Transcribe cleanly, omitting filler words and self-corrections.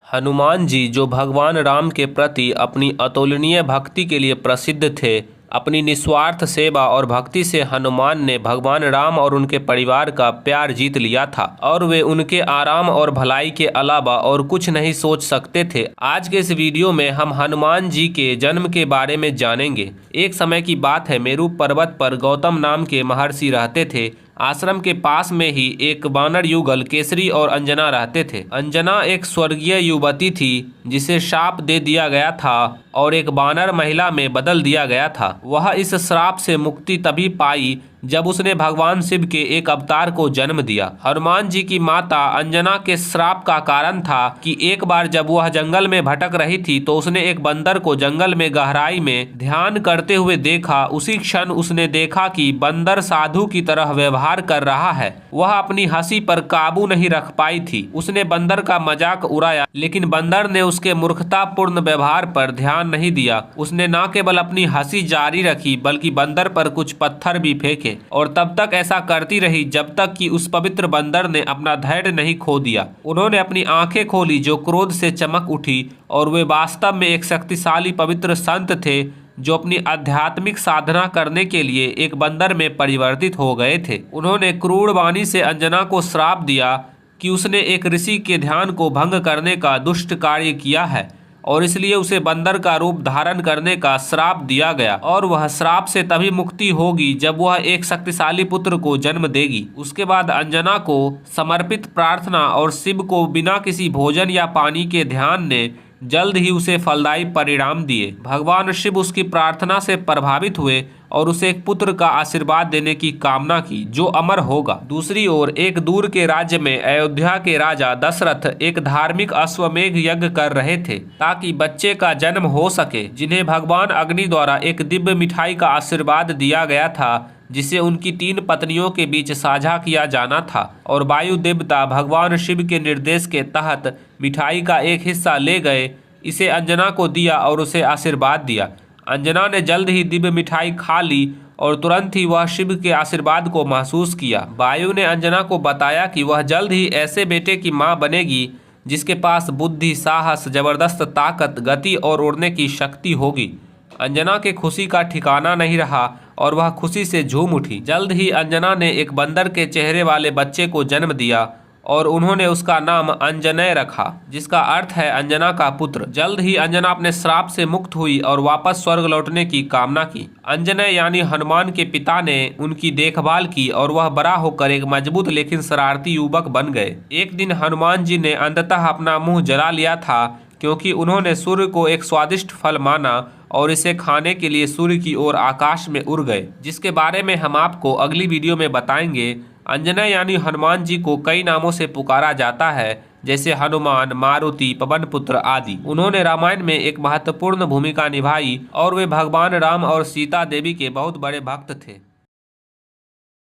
हनुमान जी, जो भगवान राम के प्रति अपनी अतुलनीय भक्ति के लिए प्रसिद्ध थे, अपनी निस्वार्थ सेवा और भक्ति से हनुमान ने भगवान राम और उनके परिवार का प्यार जीत लिया था और वे उनके आराम और भलाई के अलावा और कुछ नहीं सोच सकते थे। आज के इस वीडियो में हम हनुमान जी के जन्म के बारे में जानेंगे। एक समय की बात है, मेरू पर्वत पर गौतम नाम के महर्षि रहते थे। आश्रम के पास में ही एक वानर युगल केसरी और अंजना रहते थे। अंजना एक स्वर्गीय युवती थी जिसे शाप दे दिया गया था और एक वानर महिला में बदल दिया गया था। वह इस श्राप से मुक्ति तभी पाई जब उसने भगवान शिव के एक अवतार को जन्म दिया। हनुमान जी की माता अंजना के श्राप का कारण था कि एक बार जब वह जंगल में भटक रही थी तो उसने एक बंदर को जंगल में गहराई में ध्यान करते हुए देखा। उसी क्षण उसने देखा कि बंदर साधु की तरह व्यवहार कर रहा है। वह अपनी हंसी पर काबू नहीं रख पाई थी। उसने बंदर का मजाक उड़ाया, लेकिन बंदर ने उसके मूर्खतापूर्ण व्यवहार पर ध्यान नहीं दिया। उसने न केवल अपनी हंसी जारी रखी बल्कि बंदर पर कुछ पत्थर भी फेंके और तब तक ऐसा करती रही जब तक कि उस पवित्र बंदर ने अपना धैर्य नहीं खो दिया। उन्होंने अपनी आंखें खोली जो क्रोध से चमक उठी और वे वास्तव में एक शक्तिशाली पवित्र संत थे जो अपनी आध्यात्मिक साधना करने के लिए एक बंदर में परिवर्तित हो गए थे। उन्होंने क्रूर वाणी से अंजना को श्राप दिया कि उसने एक ऋषि के ध्यान को भंग करने का दुष्ट कार्य किया है और इसलिए उसे बंदर का रूप धारण करने का श्राप दिया गया और वह श्राप से तभी मुक्ति होगी जब वह एक शक्तिशाली पुत्र को जन्म देगी। उसके बाद अंजना को समर्पित प्रार्थना और शिव को बिना किसी भोजन या पानी के ध्यान ने जल्द ही उसे फलदायी परिणाम दिए। भगवान शिव उसकी प्रार्थना से प्रभावित हुए और उसे एक पुत्र का आशीर्वाद देने की कामना की जो अमर होगा। दूसरी ओर एक दूर के राज्य में अयोध्या के राजा दशरथ एक धार्मिक अश्वमेध यज्ञ कर रहे थे ताकि बच्चे का जन्म हो सके, जिन्हें भगवान अग्नि द्वारा एक दिव्य मिठाई का आशीर्वाद दिया गया था जिसे उनकी 3 पत्नियों के बीच साझा किया जाना था। और वायु देवता भगवान शिव के निर्देश के तहत मिठाई का एक हिस्सा ले गए, इसे अंजना को दिया और उसे आशीर्वाद दिया। अंजना ने जल्द ही दिव्य मिठाई खा ली और तुरंत ही वह शिव के आशीर्वाद को महसूस किया। वायु ने अंजना को बताया कि वह जल्द ही ऐसे बेटे की मां बनेगी जिसके पास बुद्धि, साहस, जबरदस्त ताकत, गति और उड़ने की शक्ति होगी। अंजना के खुशी का ठिकाना नहीं रहा और वह खुशी से झूम उठी। जल्द ही अंजना ने एक बंदर के चेहरे वाले बच्चे को जन्म दिया और उन्होंने उसका नाम अंजनय रखा, जिसका अर्थ है अंजना का पुत्र। जल्द ही अंजना अपने श्राप से मुक्त हुई और वापस स्वर्ग लौटने की कामना की। अंजनय यानी हनुमान के पिता ने उनकी देखभाल की और वह बड़ा होकर एक मजबूत लेकिन शरारती युवक बन गए। एक दिन हनुमान जी ने अंततः अपना मुंह जला लिया था क्योंकि उन्होंने सूर्य को एक स्वादिष्ट फल माना और इसे खाने के लिए सूर्य की ओर आकाश में उड़ गए, जिसके बारे में हम आपको अगली वीडियो में बताएंगे। अंजनय यानी हनुमान जी को कई नामों से पुकारा जाता है, जैसे हनुमान, मारुति, पवन पुत्र आदि। उन्होंने रामायण में एक महत्वपूर्ण भूमिका निभाई और वे भगवान राम और सीता देवी के बहुत बड़े भक्त थे।